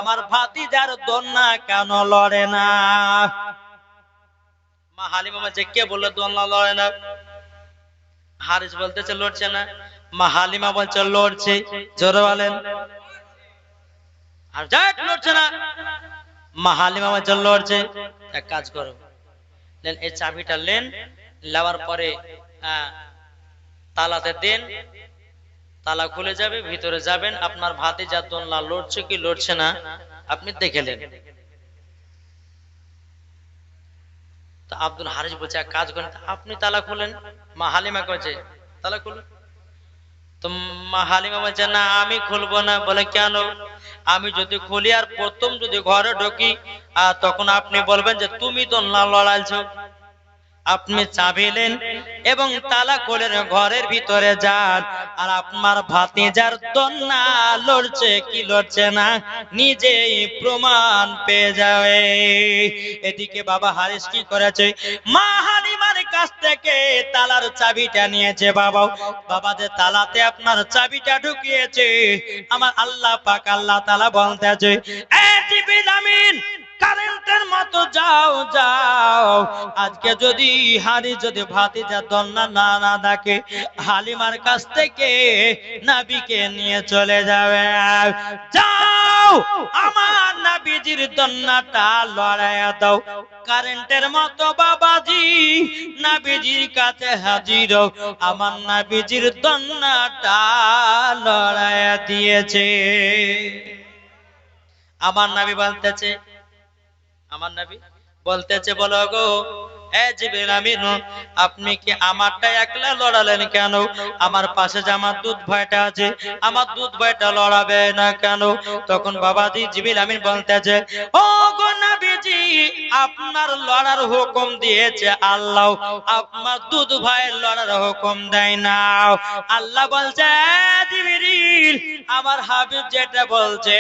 আমার ভাতিজার দোলনা কেন লড়ে না? মা হালিমা বলছে, কে বললো দোলনা লড়ে না? হারিস বলতেছে লড়ছে না। মা হালিমা বলছে লড়ছে। জোরে বলেন। আর যাক লড়ছে না। মা হালিমা বলছে লড়ছে। এক কাজ করো, নেন এই চাবিটা নেন, নেওয়ার পরে তালাতে দেন, তালা খুলে যাবে, ভিতরে যাবেন, আপনার ভাতিজা দোলনা লড়ছে কি লড়ছে না আপনি দেখে নেন। তো আব্দুল হারিস বলছে এক কাজ করেন, আপনি তালা খুলেন। মা হালিমা কইছে তালা খুলেন। তো মা হালিমা বলছে না আমি খুলবো না। বলে কেন? আমি যদি খুলি আর প্রথম যদি ঘরে ঢুকি তখন আপনি বলবেন যে তুমি দোলনা লড়াইছো। আপনি চাবিলেন এবং তালা খুলে ঘরের ভিতরে যান, আর আপনার ভাতিজার দোলনা লড়ছে কি লড়ছে না নিজেই প্রমাণ পেয়ে যাবে। এদিকে বাবা হারিস কি করেছে, মা হালিমার কাছ থেকে তালার চাবিটা নিয়েছে। বাবাদের তালাতে আপনার চাবিটা ঢুকিয়েছে। আমার আল্লাহ পাক আল্লাহ তাআলা বলতেছে, এ জিবরিল আমিন কারেন্টের মতো যাও যাও, আজকে যদি যদি ভাতিজা দোলনা না ডাকে, হালিমার কাছ থেকে নবীকে নিয়ে চলে যাবে। যাও আমার নবীজির দোলনাটা লড়াইয়া দাও। কারেন্টের মতো বাবাজি নবীজির কাছে হাজির। আমার নবীজির দোলনাটা লড়াইয়া দিয়েছে। আমার নবী বলতেছে, আমার নবী বলতেছে, বলো গো এ জিবরিল আমিন, আপনি কি আমারটা একলা লড়ালেন কেন? আমার পাশে যে আমার দুধ ভাইটা আছে, আমার দুধ ভাইটা লড়াবে না কেন? তখন বাবাজি জিবরিল আমিন বলতেছে, ও গো নবীজি, আপনার লড়ার হুকুম দিয়েছে আল্লাহ, আপনার দুধ ভাইয়ের লড়ার হুকুম দেয় না। আল্লাহ বলছে, জিবরিল আমার হাবিব যেটা বলছে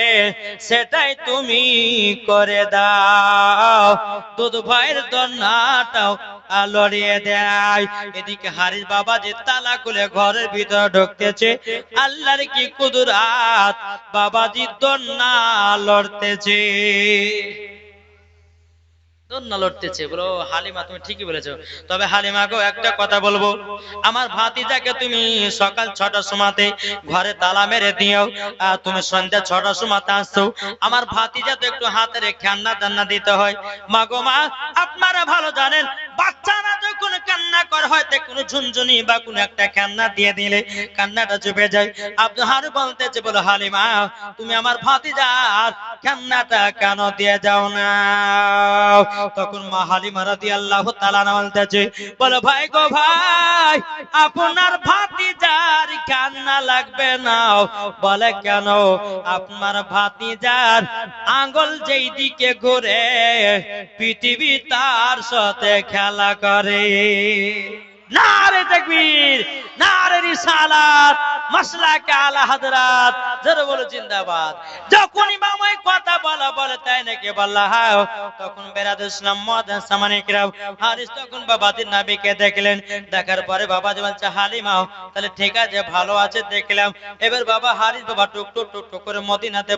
সেটাই তুমি করে দাও। দুধ ভাইয়ের দোলনাটাও লড়িয়ে দেয়। এদিকে হারিস বাবা যে তালা খুলে ঘরের ভিতরে ঢুকতেছে, আল্লাহর কি কুদরাত, বাবাজি দোলনা লড়তেছে। দোলনা লড়তেছে। বলো হালিমা তুমি ঠিকই বলেছো। তবে হালিমা গো একটা কথা বলবো, আমার ভাতিজাকে তুমি সকাল 6টার সময়তে ঘরে তালা মেরে দিও, তুমি সন্ধ্যা 6টার সময়তে আসছো। আমার ভাতিজা তো একটু হাতে খেলনা দান্না দিতে হয়। মা গো মা, আপনারা ভালো জানেন বাচ্চারা যখন কান্না করে হয়তো কোনো ঝুনঝুনি বা কোনো একটা খেলনা দিয়ে দিলে কান্নাটা চুপে যায়। আব্দুল হারু বলতেছে, বলো হালিমা তুমি আমার ভাতিজার খেলনাটা কেন দিয়ে যাও না? তখন মা হালিমা রাদিয়াল্লাহু তাআলা বলতেছে, বলো ভাই গো ভাই, আপনার ভাতিজার কান্না লাগবে না। বলে কেন? আপনার ভাতিজার আঙ্গুল যেই দিকে ঘুরে পৃথিবী তার সাথে খেলা করে। নারে তাকবীর, নারে রিসালাত, মাসলাকে আলা হযরত, জোরে বলো জিন্দাবাদ। যখন ইমাম ওই কথা বলে তাই নাকি বললা হাও, তখন বেরাদুল ইসলাম মুআদ্দিন সামানে কিরাম হারিস তখন বাবাজির নবীকে দেখলেন। দেখার পরে বাবাজি বলছে, হালিমা তাহলে ঠিক আছে ভালো আছে দেখলাম। এবার বাবা হারিস বাবা টুক টুক টুক টুক করে মদিনাতে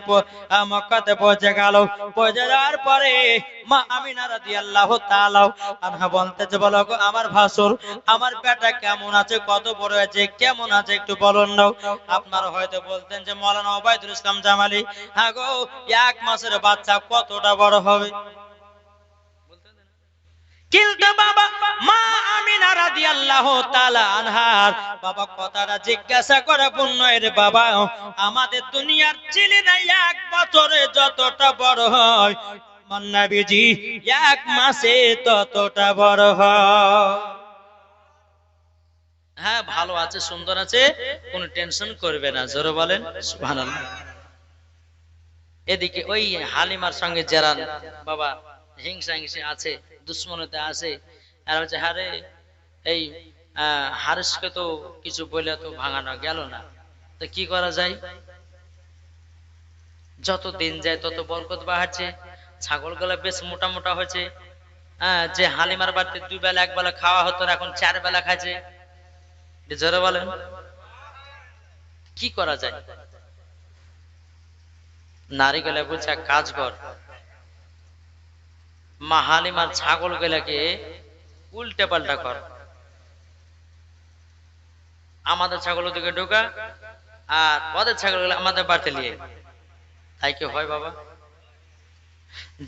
মক্কাতে পৌঁছে গেল। পৌঁছে যাওয়ার পরে মা আমিনা রাদিয়াল্লাহু তাআলা আনহা বলতেছে, বলো গো আমার ভাসুর, আমার বেটা কেমন আছে, কত বড় হয়েছে, কেমন আছে একটু বলুন না। আপনারা হয়তো বলতেন যে মাওলানা ওবায়দুল ইসলাম জামালি, হ্যাঁ গো 1 মাসের বাচ্চা কতটা বড় হবে। কিন্তু বাবা মা আমিনা রাদিয়াল্লাহু তাআলা আনহার বাবা কথাটা জিজ্ঞাসা করে, পুণ্যের বাবা আমাদের দুনিয়ার ছেলেরা 1 বছরে যতটা বড় হয় আমার নবীজি 1 মাসে ততটা বড় হয়। হ্যাঁ ভালো আছে, সুন্দর আছে, কোনো টেনশন করবে না। জোরে বলেন সুবহানাল্লাহ। এদিকে ওই হালিমার সঙ্গে যারা বাবা হিংসা হিংসি আছে, দুশ্মনতে আছে, আর হচ্ছে হারে এই হারিসকে তো কিছু বলে তো ভাঙানো গেল না, তো কি করা যায়? যত দিন যায় তত বরকত বাড়ছে, ছাগলগুলো বেশ মোটা মোটা হয়েছে। যে হালিমার বাড়িতে 2 বেলা 1 বেলা খাওয়া হতো না, এখন 4 বেলা খাচ্ছে। জোরে বলেন কি করা যায়? নারী গেলে বলছে এক কাজ কর, মা হালিমার ছাগল গুলাকে উল্টে পাল্টা কর, আমাদের ছাগল ওদিকে ঢোকা আর ওদের ছাগল গুলো আমাদের বাড়িতে নিয়ে। তাই কি হয় বাবা?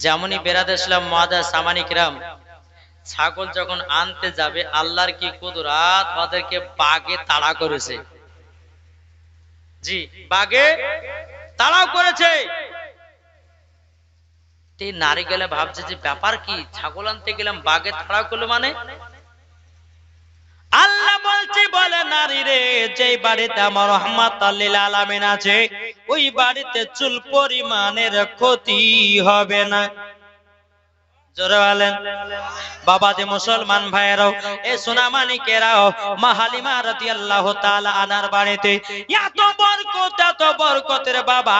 যেমনই বেরাতে ইসলাম মুআদ্দাস সামানি কিরাম, ছাগল যখন আনতে যাবে আল্লাহর কি কুদরত, ওদেরকে বাগে তাড়া করেছে। জি, বাগে তাড়াও করেছে। এই নারী গেলে ভাবছে যে ব্যাপার কি, ছাগল আনতে গেলাম বাগে তাড়াও করলো মানে। আল্লাহ বলছে, বলে নারী রে, যেই বাড়িতে আমার রহমাতুল লিল আলামিন আছে ওই বাড়িতে চুল পরিমাণের ক্ষতি হবে না। জোরে বলেন বাবাজি মুসলমান ভাইরাও, এ সোনামানিকেরাও, মা হালিমা রাদিয়াল্লাহু তাআলা আনার বাড়িতে এত বরকতের বাবা,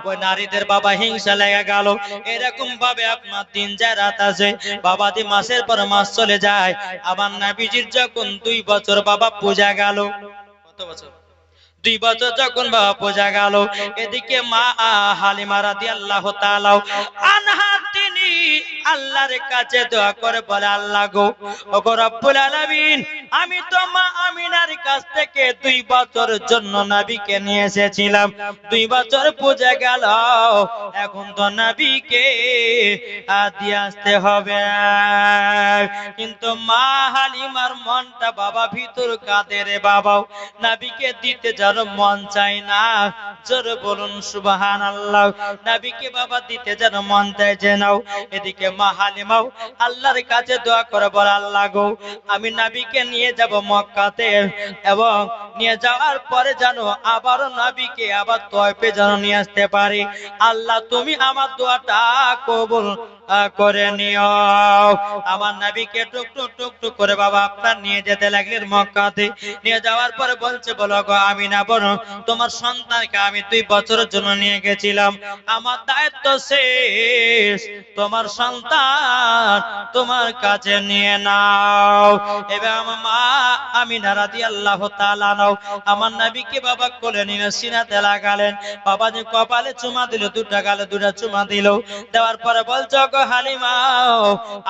ওই নারীদের বাবা হিংসা লেগে গেল। এরকম ভাবে আপনার দিন যায় রাত আছে বাবাজি, মাসের পর মাস চলে যায়। আমার নবীজির যখন 2 বছর বাবা পূজা গেল, কত বছর? 2 বছর যখন বাবা পূজা গেল, এদিকে মা হালিমা রাদিয়াল্লাহু তাআলা আনহা তিনি আল্লাহর কাছে দোয়া করে বলে, আল্লাহ গো, ওগো রব্বুল আলামিন, আমি তো মা আমিনার কাছ থেকে 2 বছরের জন্য নবীকে নিয়ে এসেছিলাম। 2 বছর পূজা গেল, এখন তো নবীকে দিয়ে আসতে হবে। কিন্তু মা হালিমার মনটা বাবা ভিতর কাঁদে রে বাবা, নবীকে দিতে যার মন চায় না। জোরে বলুন সুবহানাল্লাহ। নবীকে বাবা দিতে যার মন চায় যে নাও। এদিকে মা হালিমাও আল্লাহর কাছে দোয়া করে বলে, আল্লাহ গো, আমি নবীকে নিয়ে যাব মক্কাতে, এবং নিয়ে যাওয়ার পরে জানো আবার নবীকে আবার তয়ফে যেন নিয়ে আসতে পারি। আল্লাহ তুমি আমার দোয়াটা কবুল করে নিও। আমার নবীকে টুক টুক টুক টুক করে বাবা আপনার নিয়ে যেতে লাগলেন মক্কাতে। নিয়ে যাওয়ার পরে বলছে, বলো গো আমিনা, বলো তোমার সন্তানকে আমি 2 বছরের জন্য নিয়ে গেছিলাম, আমার দায়িত্ব শেষ, তোমার সন্তান তোমার কাছে নিয়ে নাও। এবার আমার মা আমিনা রাদিয়াল্লাহু তাআলা নাও আমার নবীকে বাবা কোলে নিয়ে সিনাতে লাগালেন। বাবা যে কপালে চুমা দিল, 2টা গালে 2টা চুমা দিল। দেওয়ার পরে বলছো, গো হালিমা,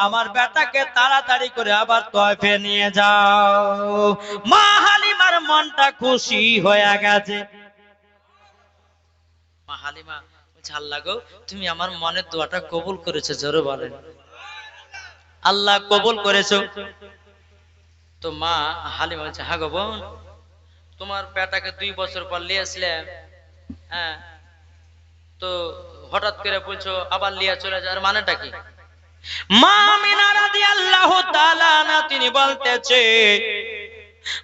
আমার বেটাকে তাড়াতাড়ি করে আবার তয়ফে নিয়ে যাও। মা হালিমার মনটা খুশি হয়ে গেছে। মা হালিমা বলছে, আল্লাহ গো, তুমি আমার মনের দোয়াটা কবুল করেছো। জোরে বলেন আল্লাহ কবুল করেছো। তো মা হালিমা বলছে, হ্যাঁ গো বোন, তোমার বেটাকে 2 বছর পর নিয়ে আসলাম, হ্যাঁ, তো হঠাৎ করে বলছো আবার লিয়া চলে যাওয়ার মানেটা কি? মা আমিনা রাদিয়াল্লাহু তাআলা না তিনি বলতেছে,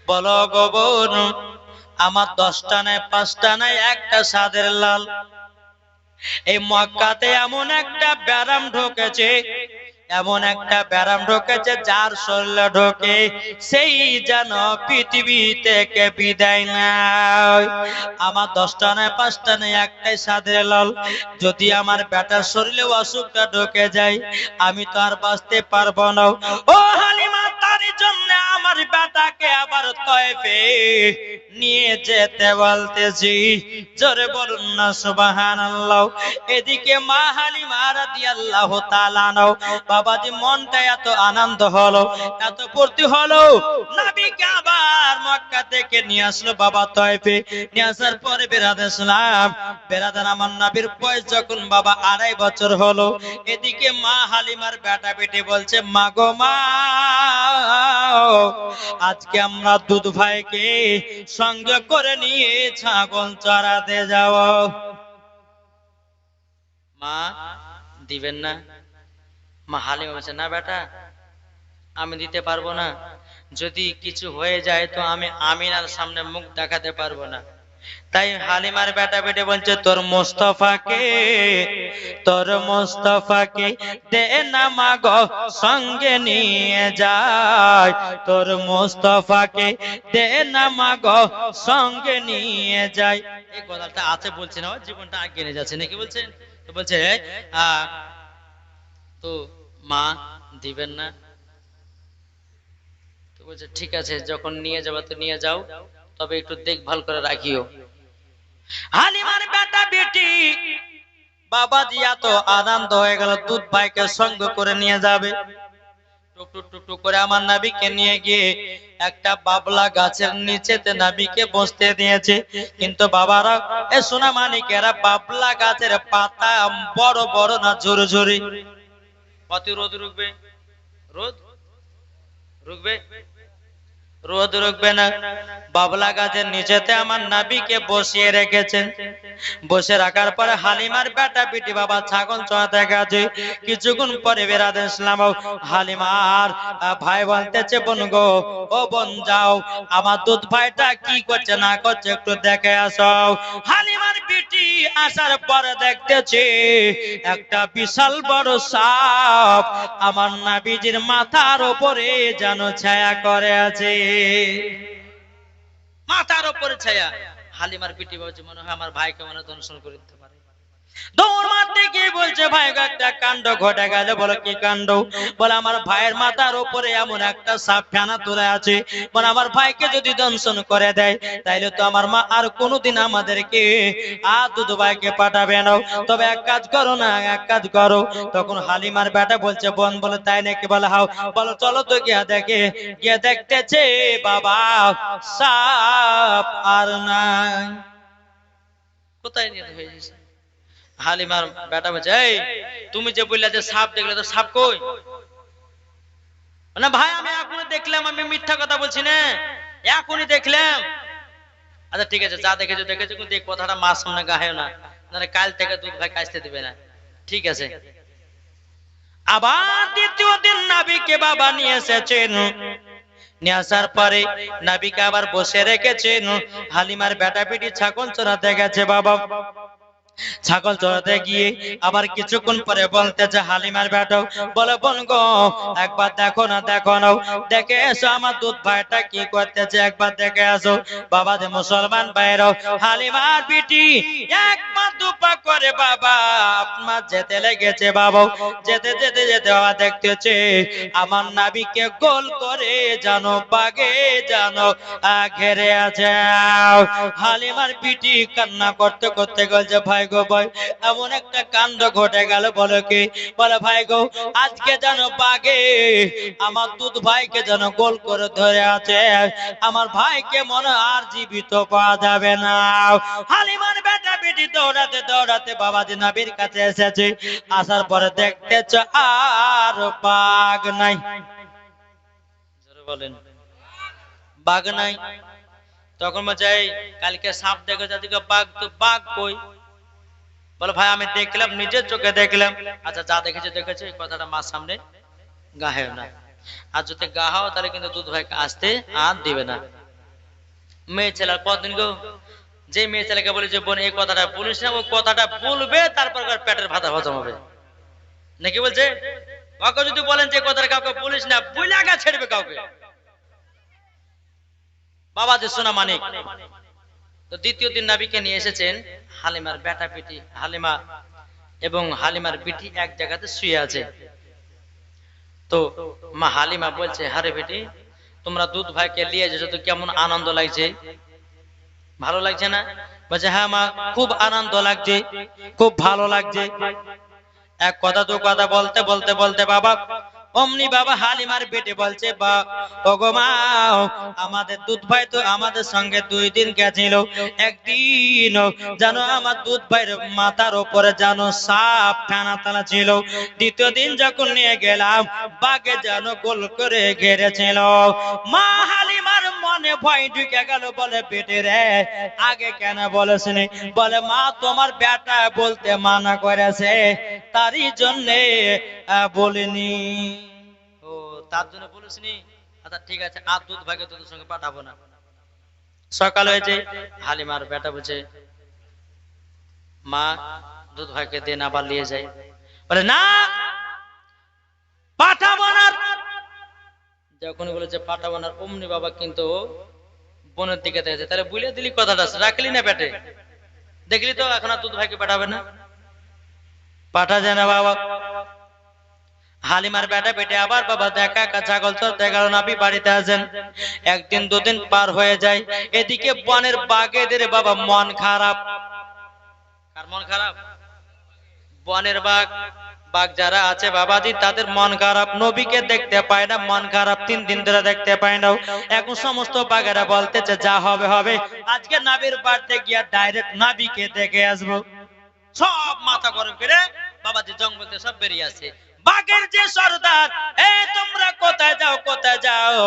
বলো গো বোন, আমার 10টা নাই 5টা নাই, একটা সাদের লাল। এই মক্কাতে এমন একটা ব্যারাম ঢোকেছে, এমন একটা ব্যারাম ঢোকেছে যার শরীরে ঢোকে সেই যেন পৃথিবী থেকে বিদায় নেয়। আমার 10টা নয় 5টা নয়, একটাই সাদের লাল। যদি আমার বেটার শরীরে অসুখটা ঢোকে যায়, আমি তো আর বাঁচতে পারবো না। ও হালিমা, তার জন্য আমার বেটাকে আবার তয়ফে নিয়ে যেতে বলতেছি। জোরে বলুন না সুবহানাল্লাহ। এদিকে মা হালিমা রাদিয়াল্লাহু তাআলা নাও বাবাজি মনটা এত আনন্দ হলো, এত ফুর্তি হলো, নবীকে আবার মক্কা থেকে নিয়ে আসলো বাবা তয়ফে। নিয়ে আসার পরে বেরাদার ইসলাম, বেরাদার আমার নবীর বয়স যখন বাবা 2.5 বছর হলো, এদিকে মা হালিমার বেটা বেটি বলছে, মা গো মা, আজকে আমরা দুধ ভাইকে সঙ্গে করে নিয়ে ছাগল চড়াতে যাব। মা দিবেন না? মা হালিমা বলছে, না বেটা, আমি দিতে পারবো না। যদি কিছু হয়ে যায় তো আমি আমিনার সামনে মুখ দেখাতে পারবো না। তাই হালিমার বেটা বেটে বলছে, তোর মুস্তাফাকে দে না মা গো সঙ্গে নিয়ে যায়, তোর মুস্তাফাকে দে না মা গো সঙ্গে নিয়ে যায়। এই কথাটা আছে বলছে না, জীবনটা আগে নিয়ে যাচ্ছে নাকি বলছেন? তো বলছে তো মা দিবেন না? তো বলছে, ঠিক আছে, যখন নিয়ে যাবে তো নিয়ে যাও, তবে একটু দেখভাল করে রাখিও। হালিমার বেটা বেটি বাবাজি এত আনন্দ হয়ে গেল, দুধ ভাইকে সঙ্গ করে নিয়ে যাবে। টুক টুক টুক টুক করে আমার নবীকে নিয়ে গিয়ে একটা বাবলা গাছের নিচেতে নবীকে বসতে দিয়েছে। কিন্তু বাবারা, এ সোনা মানিকেরা, বাবলা গাছের পাতা বড় বড় না ঝুরু ঝুরি? কত রোদ রুখবে? রোদ রুখবে? রোদ রুখবে না। বাবলা গাছের নিচেতে আমার নবীকে বসিয়ে রেখেছেন। বসে রাখার পরে হালিমার বেটা পিটি বাবা ছাগল চড়াতে গেছে। কিছুক্ষণ পরে বেরাতে ইসলাম হালিমার ভাই বলতেছে, বোন গো, ও বোন যাও, আমার দুধ ভাইটা কি করছে না করছে একটু দেখে আসো। হালিমার পিটি আসার পরে দেখতেছে একটা বিশাল বড় সাপ আমার নবীজির মাথার উপরে যেন ছায়া করে আছে। মাথার উপরে ছায়া। হালিমার পিটি বলছে, মনে হয় আমার ভাইকে মনে দংশন করে দিতে পারে। দৌড় মারতে গিয়ে বলছে, ভাই একটা কাণ্ড ঘটে গেল। বলো কি কাণ্ড? বলে আমার ভাইয়ের মাথার উপরে এমন একটা সাপ ফেনা তুলে আছে, বলে আমার ভাইকে যদি দংশন করে দেয় তাইলে তো আমার মা আর কোনোদিন আমাদেরকে দুধ ভাইকে পাঠাবে না। তবে এক কাজ করো না, এক কাজ করো। তখন হালিমার বেটা বলছে, বোন বলে তাই নাকি? বলে হাও। বলো চলো তো গিয়া দেখে। গিয়ে দেখতেছে বাবা সাপ আর নাই। কোথায় নিয়ে হয়েছে? হালিমার বেটা বলছে, এই তুমি যে বললে যে সাপ দেখলে, তো সাপ কই? না ভাই আমি এখনই দেখলাম, আমি মিথ্যা কথা বলছি না, এখনই দেখলাম। আচ্ছা ঠিক আছে, যা দেখেছো দেখেছো, কিন্তু এই কথাটা মার সামনে গাহেও না, মানে কাল থেকে দুধ ভাই কাচতে দিবে না। ঠিক আছে। আবার দ্বিতীয় দিন নবীকে বাবা নিয়ে এসেছেন। নিয়ে আসার পরে নবীকে আবার বসে রেখেছেন। হালিমার বেটা পিটি ছাগল চড়াতে গেছে বাবা। ছাগল চড়াতে গিয়ে আবার কিছুক্ষণ পরে বলতেছে হালিমার বেটা, বলে বোন গো, একবার দেখো না, দেখো না, দেখে এসো আমার দুধ ভাইটা কি করতেছে, একবার দেখে আসো। বাবা যে মুসলমান ভাইরাও, হালিমার বিটি এক পা দু পা করে বাবা আপনার যেতে লেগেছে। বাবা যেতে যেতে যেতে বাবা দেখতেছে আমার নাবিকে গোল করে জানো বাগে জানো ঘেরে আছে। হালিমার পিটি কান্না করতে করতে বলছে, ভাই গো ভাই, এমন একটা কাণ্ড ঘটে গেল। বলো কি? বলে ভাই গো, আজকে যেন বাগে আমার দুধ ভাইকে যেন গোল করে ধরে আছে, আমার ভাইকে মনে আর জীবিত পাওয়া যাবে না। হালিমার বেটা বেটি দৌড়াতে দৌড়াতে বাবাজি নবীর কাছে এসেছে। আসার পরে দেখতেছ আর বাঘ নাই। বলেন বাঘ নাই। তখন বলছে, কালকে সাপ দেখেছে, আজকে বাঘ, তো বাঘ কই? বলে ভাই আমি দেখলাম, নিজের চোখে দেখলাম। আচ্ছা যা দেখেছে দেখেছে, এই কথাটা মার সামনে গাহেও না। আর যদি গাহাও তাহলে কিন্তু দুধ ভাইকে আসতে আর দিবে না। মেয়ে ছেলের কতদিন গো, যে মেয়ে ছেলেকে বলে যে বোন এই কথাটা বলিস না, ওই কথাটা বলবে, তারপর পেটের ভাতা হজম হবে নাকি? বলছে ওকে যদি বলেন যে কথাটা কাউকে বলিস না, বলে আগা ছেড়বে কাউকে। বাবা যে সোনা মানিক, তো দ্বিতীয় দিন নবীকে নিয়ে এসেছেন। হালিমার বেটা পিটি, হালিমা এবং হালিমার পিটি এক জায়গাতে শুয়ে আছে। তো মা হালিমা বলছে, হারে বেটি, তোমরা দুধ ভাইকে নিয়ে এসেছো, তো কেমন আনন্দ লাগছে, ভালো লাগছে না? বলছে হ্যাঁ মা, খুব আনন্দ লাগছে, খুব ভালো লাগছে। এক কথা দু কথা বলতে বলতে বলতে বাবা অমনি বাবা হালিমার বেটে বলছে, বা ওগো মা, আমাদের দুধ ভাই তো আমাদের সঙ্গে 2 দিন গেছিল। একদিন জানো আমার দুধ ভাইয়ের মাথার উপরে জানো সাপ ফেনা তালা ছিল। দ্বিতীয় দিন যখন নিয়ে গেলাম, বাঘে যেন গোল করে ঘেরেছিল। মা হালিমার মনে ভয় ঢুকে গেল। বলে বেটে রে, আগে কেন বলেছিনি? বলে মা তোমার বেটা বলতে মানা করেছে, তারই জন্যে বলিনি। ও তার জন্য বলিসনি? আচ্ছা ঠিক আছে, আর দুধ ভাগে তোদের সঙ্গে পাঠাবো না। সকাল হয়েছে, হালিমার বেটা বলছে, মা দুধ ভাইকে দেন, আবার নিয়ে যাই। বলে না, পাঠাবো না। যখনই বলেছে পাঠাবো না, অমনি বাবা কিন্তু বোনের দিকে দেখেছে। তাহলে বুঝলে দিলি কথাটা, রাখলি না পেটে, দেখলি তো এখন আর দুধ ভাইকে পাঠাবে না, পাঠা যায় না বাবা। হালিমার বেটা বেটে আবার বাবা দেখা ছাগল চড়তে গেল, নবী বাড়িতে আছেন। একদিন দুদিন পার হয়ে যায়, এদিকে বনের বাঘেদের বাবা মন খারাপ। কার মন খারাপ? বনের বাঘ বাঘ যারা আছে বাবাজি তাদের মন খারাপ, নবীকে দেখতে পায় না, মন খারাপ 3 দিন ধরে দেখতে পায় না। এখন সমস্ত বাঘেরা বলতেছে যা হবে হবে, আজকে নাবির বাড়িতে গিয়া ডাইরেক্ট নাবিকে দেখে আসবো। সব মাথা গরম করে বাবাজি জঙ্গল থেকে সব বেরিয়ে আসে। বাঘের যে সর্দার, তোমরা কোথায় যাও কোথায় যাও?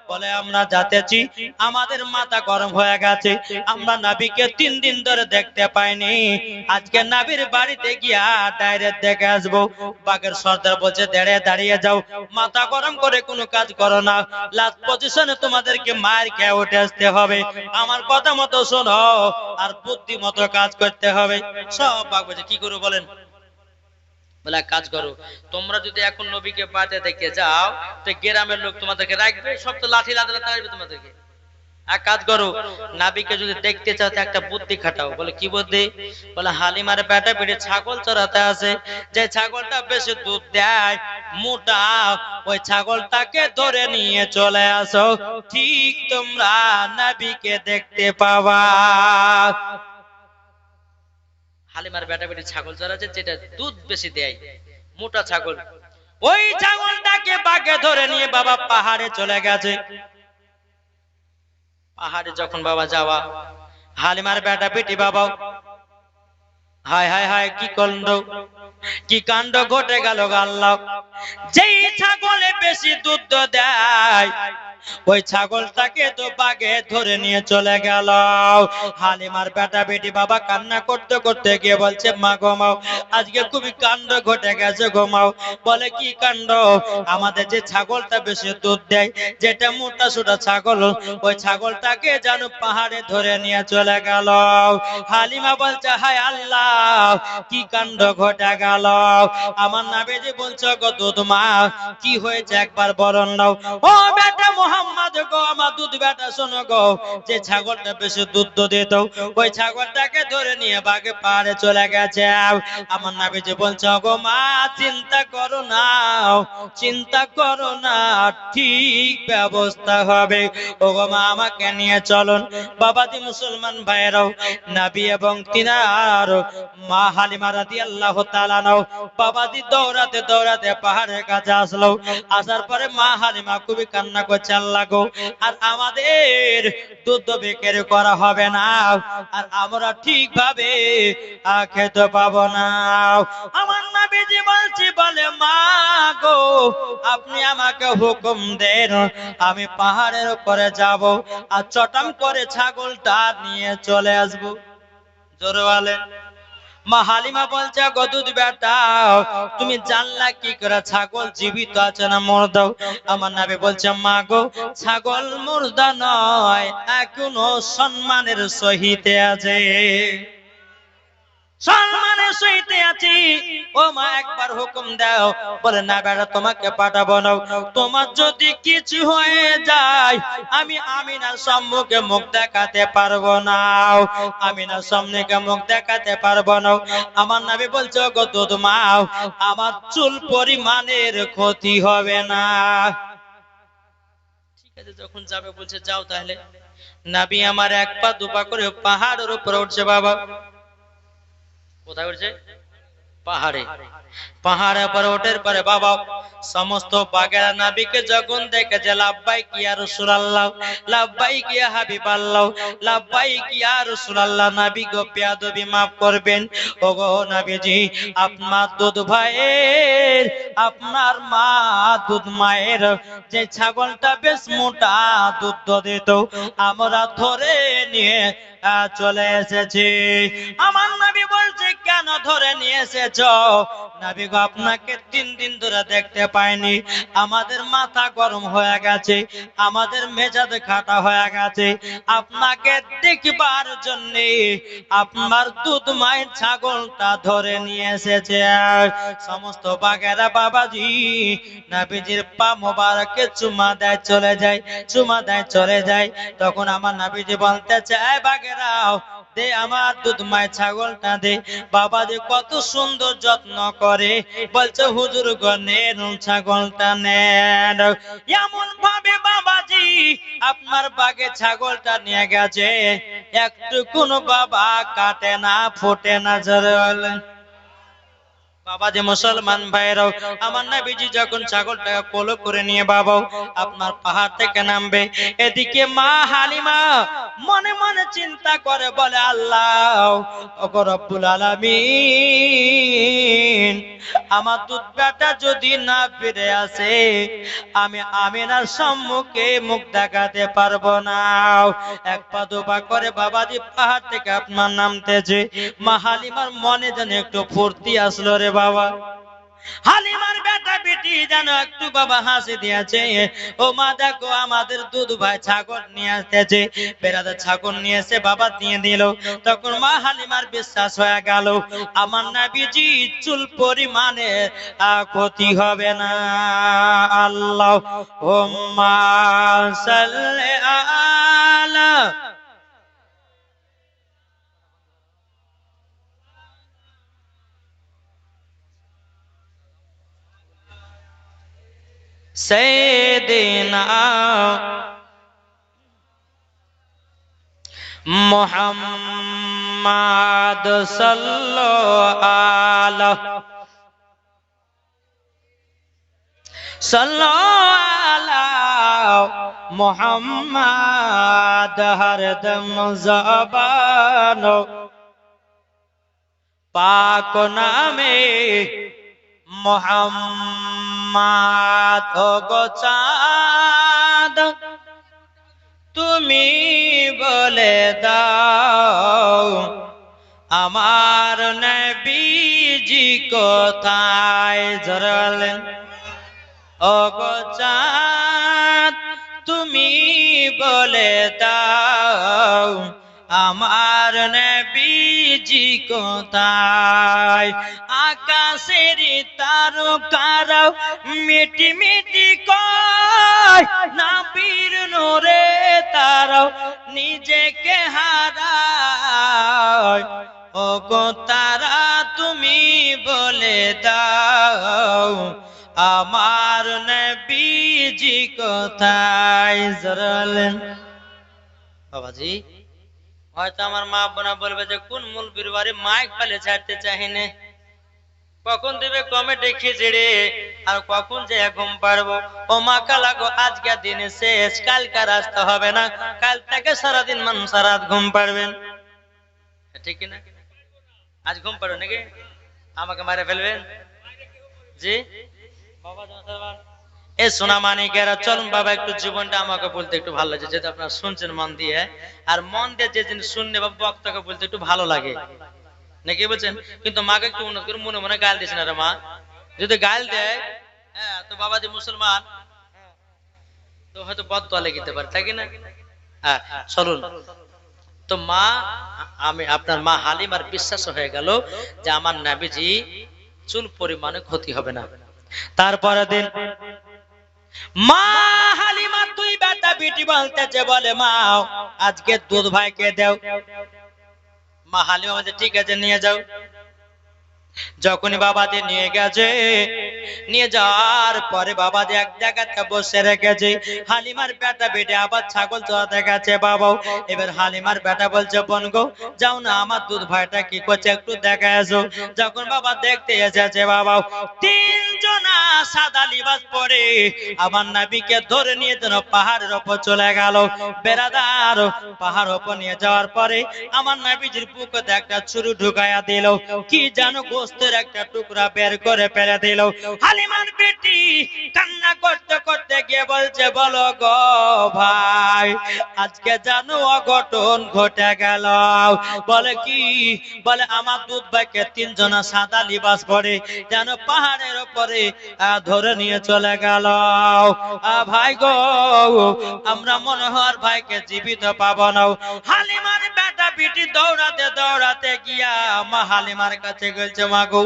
বলে আমরা যাতেছি, আমাদের মাথা গরম হয়ে গেছে, আমরা নাবিকে 3 দিন ধরে দেখতে পাইনি, আজকে নাবির বাড়িতে গিয়া ডাইরেক্ট দেখে আসবো। বাঘের সর্দার বলছে দাঁড়িয়ে দাঁড়িয়ে যাও, মাথা গরম করে কোনো কাজ করো না, লাস্ট পজিশনে তোমাদেরকে মার খেয়ে উঠে আসতে হবে, আমার কথা মতো শোনো আর বুদ্ধি মতো কাজ করতে হবে। সব বাঘ বলছে কি করবো বলেন? বলে কাজ করো, তোমরা যদি এখন নবীকে পাতে দেখে যাও তো গ্রামের লোক তোমাদেরকে রাখবে, সব তো লাঠি লাদলা রাখবে তোমাদেরকে। এক কাজ করো, নাবিকে যদি দেখতে চাও তো একটা বুদ্ধি খাটাও। বলে কি বুদ্ধি? বলে হালিমার পেটে পেটে ছাগল চড়াতে আছে, যে ছাগলটা বেশি দুধ দেয় মোটা, ওই ছাগলটাকে ধরে নিয়ে চলে আসো, ঠিক তোমরা নাবিকে দেখতে পাবা। হালিমার বেটা বেটি ছাগল চড়াচ্ছে, যেটা দুধ বেশি দেয়, মোটা ছাগল, ওই ছাগলটাকে বাঘে ধরে নিয়ে বাবা পাহাড়ে চলে গেছে। পাহাড়ে যখন বাবা যাওয়া, হালিমার বেটা বেটি বাবা হায় হায় হায় কি কাণ্ড, কি কাণ্ড ঘটে গেল আল্লাহ। যেই ছাগলে বেশি দুধ দেয় ওই ছাগলটাকে তো বাঘে ধরে নিয়ে চলে গেল। হালিমার বেটা বেটি বাবা কান্না করতে করতে গিয়ে বলছে মা গো মাও, আজকে খুবই কাণ্ড ঘটে গেছে গো মাও। বলে কি কাণ্ড? আমাদের যে ছাগলটা বেশি দুধ দেয়, যেটা মোটা সোটা ছাগল, ওই ছাগলটাকে যেন পাহাড়ে ধরে নিয়ে চলে গেল। হালিমা বলছে হায় আল্লাহ, কি কাণ্ড ঘটে গেল। আমার নবীজি বলছে গো দুধ মা, কি হয়েছে একবার বলুন নাও। ও বেটা মোহাম্মদ গো, আমার দুধ বেটা শোনো গো, যে ছাগলটা বেশি দুধ দিত ওই ছাগলটাকে ধরে নিয়ে বাঘে পাহাড়ে চলে গেছে। আমার নবীজি বলছে গো মা, চিন্তা করো না, চিন্তা করো না, ঠিক ব্যবস্থা হবে। ও গো মা, আমাকে নিয়ে চলুন। বাবাজি মুসলমান ভাইরাও, নবী এবং তিনার মা হালিমা রাদিয়াল্লাহু তাআলা নাও বাবাজি দৌড়াতে দৌড়াতে পাহাড়ের কাছে আসলো। আসার পরে মা হালিমা খুবই কান্না করছে, আল্লাহ গো, আর আমাদের দুধ বিক্রি করা হবে না, আর আমরা ঠিকভাবে খেতে পাবো না। আমার নবীজি বলছি, বলে মা গো, আপনি আমাকে হুকুম দেন, আমি পাহাড়ের উপরে যাব আর চটাম করে ছাগলটা নিয়ে চলে আসবো। জোরে বলেন। মা হালিমা বলছে গো দুধ বেটা, তুমি জানলা কি করে ছাগল জীবিত আছে না মুর্দা? আমার নবী বলছে মা গো, ছাগল মুর্দা নয়, এখনো সম্মানের সহিত আছে, সম্মানের সহিত আছি। ও মা একবার হুকুম দাও। বলে না বেটা, তোমাকে পাঠাবো না, তোমার যদি কিছু হয়ে যায় আমি আমিনার সম্মুখে মুখ দেখাতে পারবো না, আমিনার সম্মুখে মুখ দেখাতে পারবো না। আমার নবী বলছে গো দুধ মা, আমার চুল পরিমাণের ক্ষতি হবে না। ঠিক আছে, যখন যাবে বলছে যাও তাহলে। নবী আমার এক পা দুপা করে পাহাড়ের উপরে উঠছে। বাবা কোথায় উঠছে? পাহাড়ে। পাহাড়ে পরে ওঠার পরে বাবা সমস্ত বাগেরা নবীকে যখন দেখে যে লাব্বাইক ইয়া রাসূলুল্লাহ, লাব্বাইক ইয়া হাবিবাল্লাহ, লাব্বাইক ইয়া রাসূলুল্লাহ, নবী গো বেয়াদবি maaf করবেন। ওগো নবীজি, আপনার দুধ ভাইয়ের, আপনার মা দুধ মায়ের যে ছাগলটা বেশ মোটা দুধ দিত, আমরা ধরে নিয়ে চলে এসেছি। আমার নবী বলছে কেন ধরে নিয়ে এসেছো? নবী গো, আপনাকে 3 দিন ধরে দেখতে পাইনি, আমাদের মাথা গরম হয়ে গেছে, আমাদের মেজাজ খাটা হয়ে গেছে, আপনাকে দেখবার জন্য আপনার দুধ মায়ের ছাগলটা ধরে নিয়ে এসেছে। সমস্ত বাগেরা বাবাজি নবীজির পা মোবারকে চুমা দেয় চলে যায়, চুমা দেয় চলে যায়। তখন আমার নবীজি বলতে চায় বাগেরাও দে আমার দুধ মায়ের ছাগলটা দে। বাবাজি কত সুন্দর যত্ন করে, বলছে হুজুর গো নেন ছাগলটা নেন। এমন ভাবে বাবাজি আপনার বাগে ছাগলটা নিয়ে গেছে, একটু কোনো বাবা কাটে না ফোটে না। জোরে বলেন। বাবা যে মুসলমান ভাইরাও, আমার নবীজি যখন ছাগলটাকে কোলে করে নিয়ে বাবা আপনার পাহাড় থেকে নামবে, এদিকে মা হালিমা মনে মনে চিন্তা করে বলে, আল্লাহ ওগো রব্বুল আলামিন, আমার দুধ বেটা যদি না ফিরে আসে, আমি আমিনার সম্মুখে মুখ দেখাতে পারবো না। এক পা দুপা করে বাবাজি পাহাড় থেকে আপনার নামতেছে। মা হালিমার মনে যেন একটু ফুর্তি আসলো রে বাবা। হালিমার বেটা বেটি যেন একটু বাবা হাসি দিয়েছে। ও মা দেখো আমাদের দুধ ভাই ছাগল নিয়ে আসতেছে, বেড়াতে ছাগল নিয়ে এসে বাবা দিয়ে দিল। তখন মা হালিমার বিশ্বাস হয়ে গেল আমার নবীজি চুল পরিমাণে ক্ষতি হবে না। আল্লাহ হুম্মা সাল্লি আলা সাইয়্যিদিনা মুহাম্মাদ সাল্লাল্লাহু মুহাম্মাদ হরদম জবানো পাক নামে মুহাম্মাদ। ও গো চাঁদ তুমি বলে দাও আমার নবীজি কোথায়? জরালেন ও গো চাঁদ তুমি বলে দাও আমার নবীজি কোথায়? আকাশের তারকারাও মিটি মিটি কয়, নবীর নূরে তারাও নিজেকে হারায়। ও গো তারা তুমি বলে দাও আমার নবীজি কোথায়? জরালেন বাবাজি, হয়তো আমার মা বোনা বলবে যে কোন মুলবির বাড়ি মাইক ফেলে ছাড়তে চাহিনে, কখন দেবে কমেটে খিচড়ি আর কখন যে ঘুম পারবো। ও মা কালাগো আজকে দিনে শেষ, কালকার আসতে হবে না, কাল থেকে সারাদিন মানুষ সারাত ঘুম পারবেন, ঠিক না? আজ ঘুম পারবেন নাকি আমাকে মারে ফেলবেন? জি বাবা এ সোনা মানিকেরা চলুন বাবা একটু জীবনটা আমাকে বলতে একটু ভালো লাগছে, যেটা আপনারা শুনছেন মন দিয়ে, আর মন দিয়ে যে জিনিস শুনলে বা বক্তাকে বলতে একটু ভালো লাগে নাকি বলছেন? কিন্তু মাকে একটু উন্নত করে মনে মনে গাল দিছে না রে মা, যদি গাল দেয় হ্যাঁ তো বাবা যে মুসলমান তো হয়তো বদদোয়া লেগে পারে, তাই কি না? হ্যাঁ চলুন। তো মা আমি আপনার মা হালিমার বিশ্বাস হয়ে গেল যে আমার নবীজি চুল পরিমাণে ক্ষতি হবে না। তারপরে দিন মা হালিমা তুই বেটা বিটি বলতেছে, বলে মা আজকে দুধ ভাইকে দাও। মা হালিমা বলছে ঠিক আছে নিয়ে যাও। যখনই বাবাজি নিয়ে গেছে, নিয়ে যাওয়ার পরে বাবাজি এক জায়গাতে বসে রেখেছে। হালিমার বেটা বেটে আবার ছাগল চড়াতে গেছে বাবাও। এবার হালিমার বেটা বলছে বোন গো যাও না আমার দুধ ভাইটা কি করছে একটু দেখা এসো। যখন বাবা দেখতে এসেছে বাবাও, তিনজনা সাদা লিবাস পরে আমার নবীকে ধরে নিয়ে যেন পাহাড়ের ওপর চলে গেল। বেরাদার পাহাড় ওপর নিয়ে যাওয়ার পরে আমার নবীজির বুকে একটা ছুরি ঢুকায়া দিল, কি জানো গোস্তের একটা টুকরা বের করে ফেলে দিল। হালিমার বেটি কান্না করতে করতে গিয়ে বলছে বলো গো ভাই আজকে জানো অঘটন ঘটে গেল। বলে কি? বলে আমার দুধ ভাইকে তিনজনা সাদা লিবাস পরে যেন পাহাড়ের উপরে ধরে নিয়ে চলে গেল। ভাই গো আমরা মনে হয় ভাইকে জীবিত পাবো না। হালিমার বেটা বিটি দৌড়াতে দৌড়াতে গিয়া মা হালিমার কাছে গেছে, মা গো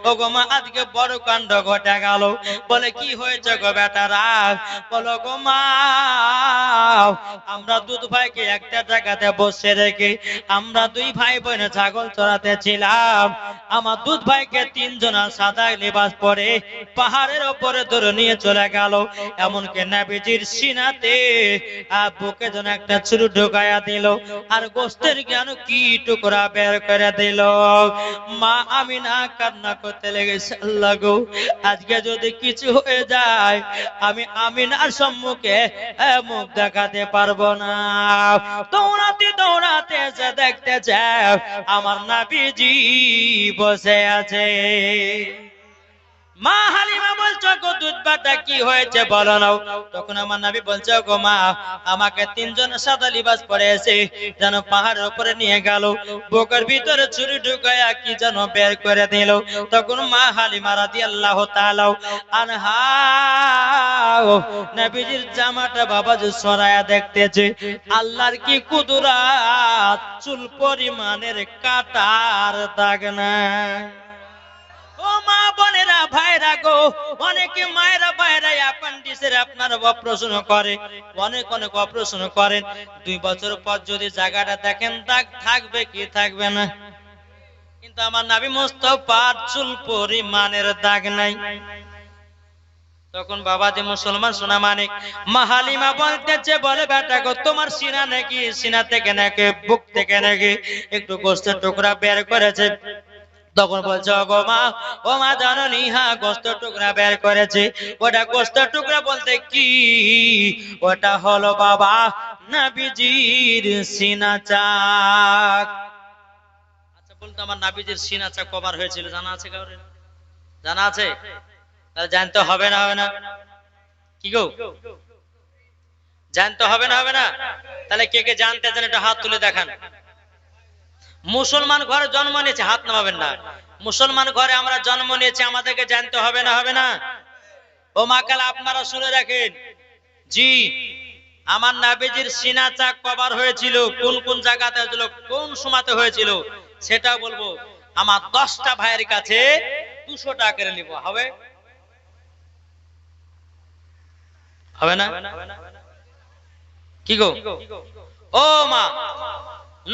ও গো মা আজকে বড় কাণ্ড ঘটে গেল। বলে কি হয়েছে গো বেটারা? বলো গো মা আমরা দুধ ভাইকে একটা জায়গাতে বসে রেখে আমরা দুই ভাই বোনে ছাগল চড়াতে ছিলাম। আমার দুধ ভাইকে তিনজনা সাদা লিবাস পরে পাহাড়ের ওপরে ধরে নিয়ে চলে গেল। এমনকি নবীজির সিনাতে বুকে যেন একটা ছুরি ঢুকায়া দিল, আর গোস্তের জ্ঞান কি টুকরা বের করে দিল। মা আমিনা কান্না করতে লেগেছে, আল্লাহ গো, আজকে যদি কিছু হয়ে যায় আমি আমিনার সম্মুখে মুখ দেখাতে পারবো না। দৌড়াতে দৌড়াতে এসে দেখতেছে আমার নবীজি বসে আছে। মা হালিমা বলছো গো দুধবাটা কি হয়েছে বলো নাও। তখন আমার নবী বলছে, গো মা, আমাকে তিনজন সাদা লিবাস পরে এসে যেন পাহাড়ের উপরে নিয়ে গেল, বুকের ভিতরে ছুরি ঢুকায়া কি যেন বের করে দিল। তখন মা হালিমা রাদিয়াল্লাহু তাআলা আনহা নবীজির জামাটা বাবাজি সরায়া দেখতেছে, আল্লাহর কি কুদরত, চুল পরিমাণের কাটার দাগ না। ও মা বোনেরা ভাইরা গো, অনেকে মায়েরা ভাইরা অ্যাপেন্ডিক্সের আপনার অপারেশন করে, অনেক অপারেশন করেন। 2 বছর পর যদি জায়গাটা দেখেন দাগ থাকবে কি থাকবে না, কিন্তু আমার নবী মুস্তাফার চুল পরিমাণের দাগ নাই। তখন বাবাজি মুসলমান সোনা মানিক মা হালিমা বলতেছে, বলে বেটা গো, তোমার সিনা নাকি, সিনা থেকে নাকি, বুক থেকে নাকি একটু গোস্তের টুকরা বের করেছে। তখন বলছে, গো মা, ও মা জাননি, হ্যাঁ গোস্তের টুকরা বের করেছে। ওটা গোস্তের টুকরা বলতে কি, ওটা হলো বাবা নবীজির সিনা চাক। আচ্ছা বলতো, আমার নবীজির সিনা চাক কবার হয়েছিল জানা আছে কাউরে? জানা আছে? তাহলে জানতে হবে না, হবে না? কি গো, জানতে হবে না, হবে না? তাহলে কে কে জানতে চান একটু হাত তুলে দেখান। মুসলমান ঘরে জন্ম নিয়েছে, হাত নামাবেন না। মুসলমান ঘরে আমরা জন্ম নিয়েছি, আমাদেরকে জানতে হবে না, হবে না? ও মাকাল আপনারা শুনে রাখেন, জি, আমার নবীজির সিনা চাক কবার হয়েছিল, কোন কোন জায়গাতে হয়েছিল, কোন সময়তে হয়েছিল, সেটা বলবো। আমার 10টা ভাইয়ের কাছে 200 টাকা করে নিব, হবে? হবে না? কি গো, ও মা,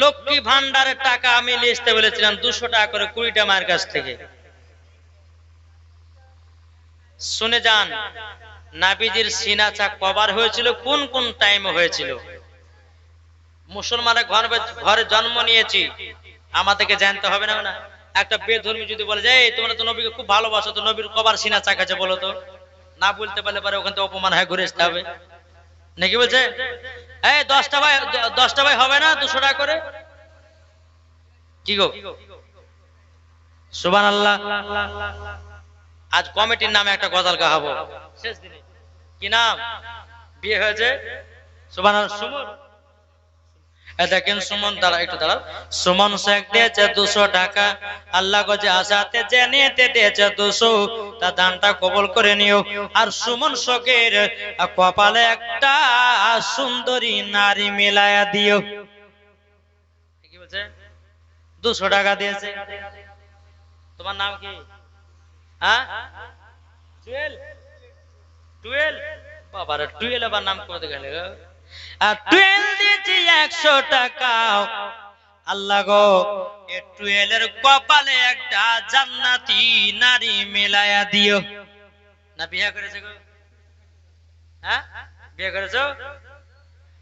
লক্ষ্মী ভান্ডারের টাকা আমি লিস্টে বলেছিলাম 200 টাকা করে 20টা মায়ের কাছ থেকে। শুনে যান, নবীজির সিনা চাক কবার হয়েছিল, কোন কোন টাইমে হয়েছিল। মুসলমানের ঘরে জন্ম নিয়েছি, আমাদেরকে জানতে হবে না, না? একটা বেধর্মী যদি বলে যে তোমরা তো নবীকে খুব ভালোবাসো, তো নবীর কবার সিনা চাক আছে বলো তো, না বলতে পারলে পরে ওখান থেকে অপমান হয়ে ঘুরে আসতে হবে নাকি? বলছে এই 10টা ভাই হবে না 200 টাকা করে? কি গো, সুবহানাল্লাহ। আজ কমিটির নামে একটা গজল গাবো শেষ দিনে। কি নাম? বিয়ে হয়েছে, সুবহানাল্লাহ। সুমন, দেখেন সুমন, দাঁড়া একটু দাঁড়াও। সুমন শেখ দিয়েছে 200 টাকা, আল্লাহ গজে আসাতে জেনেতে দিয়েছে 200, তা দানটা কবুল করে নিও। আর সুমন শেখের কপালে একটা সুন্দরী নারী মিলায়া দিও। কি বলছে? 200 টাকা দিয়েছে। তোমার নাম কি? হ্যাঁ, টুয়েল, টুয়েল, বাবার টুয়েল আবার নাম করতে গেলে গো। আর টুয়েল দিয়েছি 100 টাকা, আল্লাহ গো এ টুয়েলের কপালে একটা জান্নাতি নারী মিলায়া দিও। না বিয়ে করেছে গো? হ্যাঁ, বিয়ে করেছো?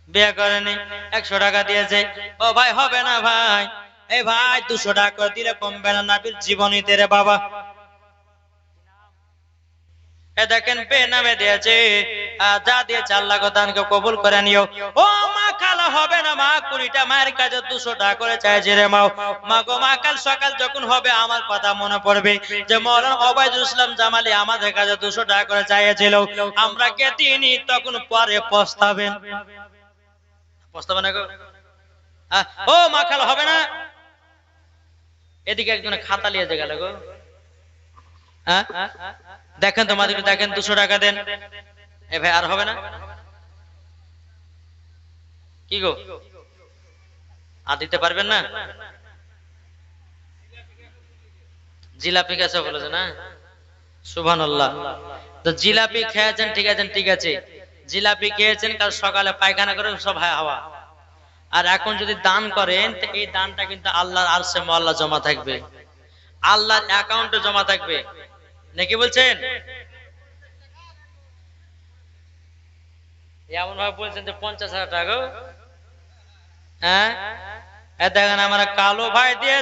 বিয়ে করেনি, 100 টাকা দিয়েছে। ও ভাই হবে না ভাই, এই ভাই 200 টাকা দিলে কমবে না, নবীর জীবনীতে রে বাবা। দেখেন বে নামে দিয়েছে, যা দিয়েছে আল্লাহ দানকে কবুল করে নিও। ও মা, খালা হবে না মা, 20টা মায়ের কাছে 200 টাকা করে চাইছে রে মা। মা গো মা, কাল সকাল যখন হবে আমার কথা মনে পড়বে যে মাওলানা ওবায়দুল ইসলাম জামালি আমাদের কাছে 200 টাকা করে চাইছিল, আমরা কে দিইনি, তখন পরে পস্তাবেন। পস্তাবে না গো? ও মা, খালা হবে না। এদিকে একজন খাতা নিয়ে গেল গো। হ্যাঁ দেখেন তোমাদের, দেখেন 200 টাকা দেন। এ ভাই আর হবে না? কি গো, আর দিতে পারবেন না? জিলাপি কাছে বলেছে না? সুবহানাল্লাহ। তো জিলাপি খেয়েছেন, ঠিক আছে, ঠিক আছে, জিলাপি খেয়েছেন, কাল সকালে পায়খানা করে সব হাওয়া। আর এখন যদি দান করেন, তো এই দানটা কিন্তু আল্লাহর আরশে মুআল্লা জমা থাকবে, আল্লাহর অ্যাকাউন্টে জমা থাকবে, নাকি বলছেন? এমন ভাবে বলছেন যে 50,000 টাকা। হ্যাঁ, দেখেন আমার কালো ভাই দিয়ে